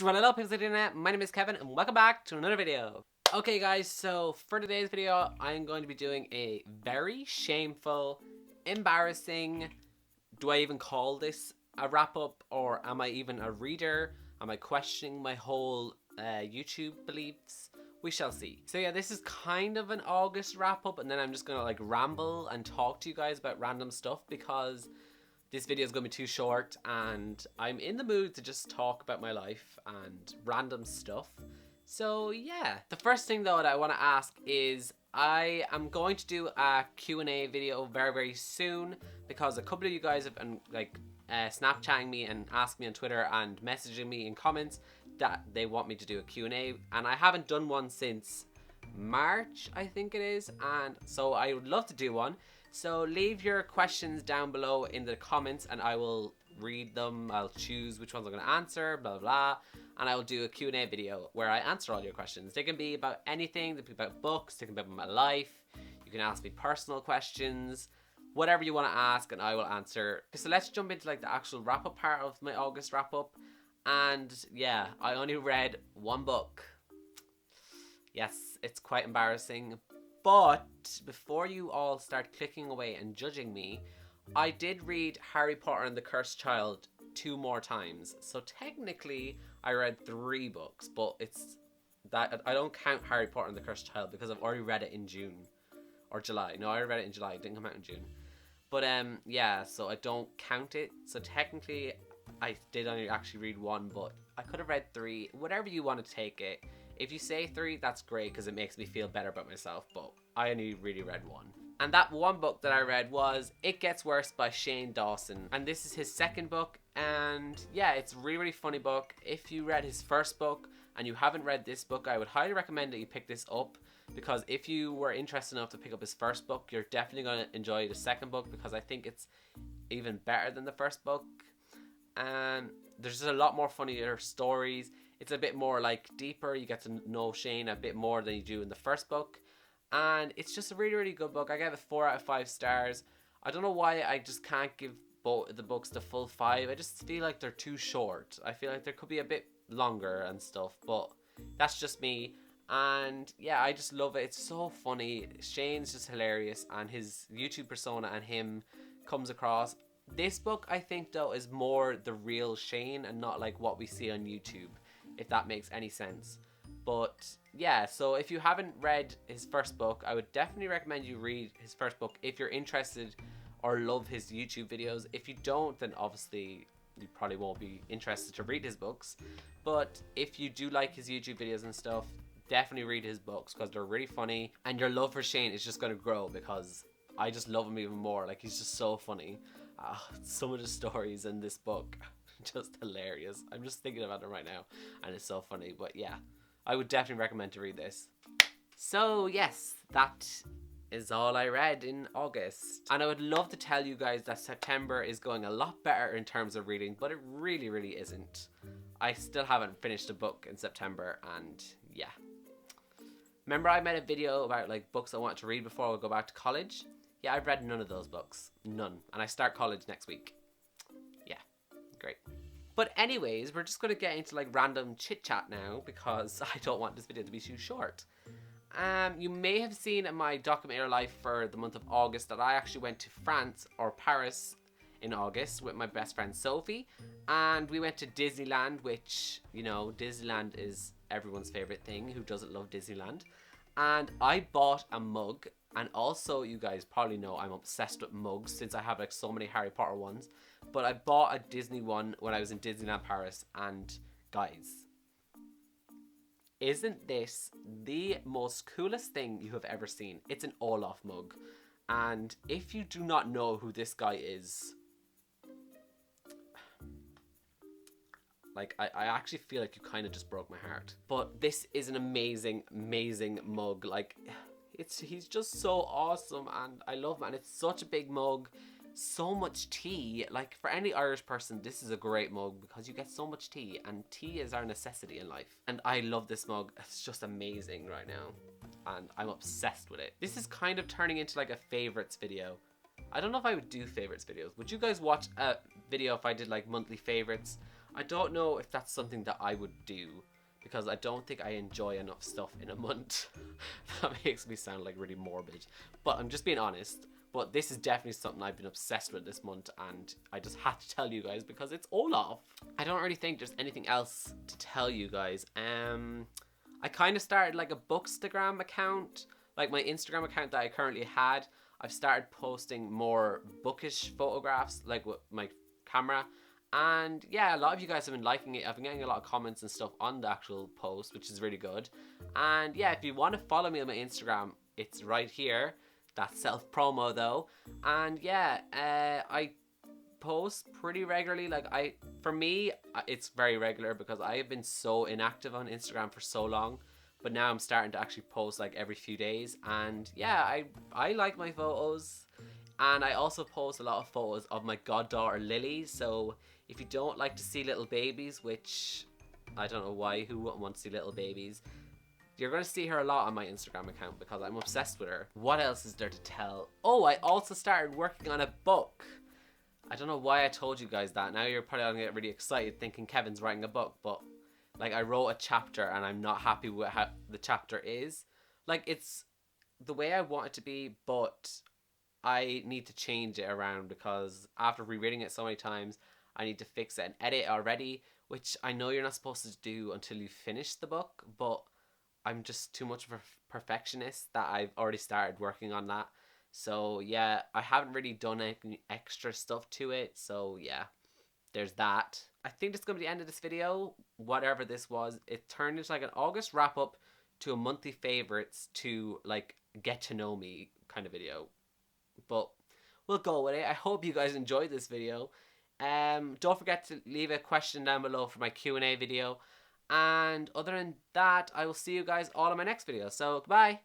What up, people of the internet? My name is Kevin and welcome back to another video. Okay guys, so for today's video, I'm going to be doing a very shameful, embarrassing, do I even call this a wrap up, or am I even a reader? Am I questioning my whole YouTube beliefs? We shall see. So yeah, this is kind of an August wrap up, and then I'm just gonna like ramble and talk to you guys about random stuff because this video is going to be too short and I'm in the mood to just talk about my life and random stuff. So yeah, the first thing though that I want to ask is I am going to do a Q&A video very soon because a couple of you guys have been like Snapchatting me and asking me on Twitter and messaging me in comments that they want me to do a Q&A, and I haven't done one since March, I think it is, and so I would love to do one. So leave your questions down below in the comments and I will read them. I'll choose which ones I'm going to answer, blah, blah, blah. And I will do a Q&A video where I answer all your questions. They can be about anything. They can be about books. They can be about my life. You can ask me personal questions. Whatever you want to ask and I will answer. So let's jump into like the actual wrap-up part of my August wrap-up. And yeah, I only read one book. Yes, it's quite embarrassing. But before you all start clicking away and judging me, I did read Harry Potter and the Cursed Child 2 more times. So technically, I read 3 books, but it's that I don't count Harry Potter and the Cursed Child because I've already read it in June or July. No, I read it in July. It didn't come out in June. But yeah, so I don't count it. So technically, I did only actually read 1, but I could have read 3. Whatever you want to take it. If you say 3, that's great because it makes me feel better about myself, but I only really read 1. And that one book that I read was It Gets Worse by Shane Dawson. And this is his second book, and yeah, it's a really funny book. If you read his first book and you haven't read this book, I would highly recommend that you pick this up, because if you were interested enough to pick up his first book, you're definitely going to enjoy the second book because I think it's even better than the first book. And there's just a lot more funnier stories. It's a bit more like deeper. You get to know Shane a bit more than you do in the first book. And it's just a really good book. I gave it 4 out of 5 stars. I don't know why I just can't give both the books the full 5. I just feel like they're too short. I feel like there could be a bit longer and stuff, but that's just me. And yeah, I just love it. It's so funny. Shane's just hilarious, and his YouTube persona and him comes across. This book, I think, though, is more the real Shane and not like what we see on YouTube, if that makes any sense. But yeah, so if you haven't read his first book, I would definitely recommend you read his first book if you're interested or love his YouTube videos. If you don't, then obviously you probably won't be interested to read his books. But if you do like his YouTube videos and stuff, definitely read his books because they're really funny, and your love for Shane is just going to grow because I just love him even more. Like, he's just so funny. Some of the stories in this book just hilarious. I'm just thinking about it right now and it's so funny. But yeah, I would definitely recommend to read this. So yes, that is all I read in August, and I would love to tell you guys that September is going a lot better in terms of reading, but it really isn't. I still haven't finished a book in September, and yeah. Remember I made a video about like books I wanted to read before I would go back to college? Yeah, I've read none of those books. None. And I start college next week. Yeah, great. But anyways, we're just going to get into like random chit chat now because I don't want this video to be too short. You may have seen in my documentary life for the month of August that I actually went to France or Paris in August with my best friend Sophie. And we went to Disneyland, which, you know, Disneyland is everyone's favorite thing. Who doesn't love Disneyland? And I bought a mug. And also, you guys probably know I'm obsessed with mugs since I have like so many Harry Potter ones. But I bought a Disney one when I was in Disneyland Paris. And guys, isn't this the most coolest thing you have ever seen? It's an Olaf mug. And if you do not know who this guy is, like, I actually feel like you kind of just broke my heart. But this is an amazing mug. Like, he's just so awesome and I love him, and it's such a big mug, so much tea. Like, for any Irish person, this is a great mug because you get so much tea, and tea is our necessity in life. And I love this mug. It's just amazing right now and I'm obsessed with it. This is kind of turning into like a favorites video. I don't know if I would do favorites videos. Would you guys watch a video if I did like monthly favorites? I don't know if that's something that I would do, because I don't think I enjoy enough stuff in a month. That makes me sound like really morbid, but I'm just being honest. But this is definitely something I've been obsessed with this month, and I just had to tell you guys because it's Olaf. I don't really think there's anything else to tell you guys. I kind of started like a Bookstagram account, like my Instagram account that I currently had. I've started posting more bookish photographs, like with my camera. And yeah, a lot of you guys have been liking it. I've been getting a lot of comments and stuff on the actual post, which is really good. And yeah, if you want to follow me on my Instagram, it's right here. That's self-promo though. And yeah, I post pretty regularly. Like for me, it's very regular because I have been so inactive on Instagram for so long. But now I'm starting to actually post like every few days. And yeah, I like my photos. And I also post a lot of photos of my goddaughter Lily. So if you don't like to see little babies, which I don't know why, who wouldn't want to see little babies, you're going to see her a lot on my Instagram account because I'm obsessed with her. What else is there to tell? Oh, I also started working on a book. I don't know why I told you guys that. Now you're probably going to get really excited thinking Kevin's writing a book. But like, I wrote a chapter and I'm not happy with how the chapter is. Like, it's the way I want it to be, but I need to change it around because after rereading it so many times, I need to fix it and edit it already, which I know you're not supposed to do until you finish the book, but I'm just too much of a perfectionist that I've already started working on that. So yeah, I haven't really done any extra stuff to it. So yeah, there's that. I think that's going to be the end of this video. Whatever this was, it turned into like an August wrap up to a monthly favorites to like get to know me kind of video. But we'll go with it. I hope you guys enjoyed this video. Don't forget to leave a question down below for my Q&A video. And other than that, I will see you guys all in my next video. So, goodbye.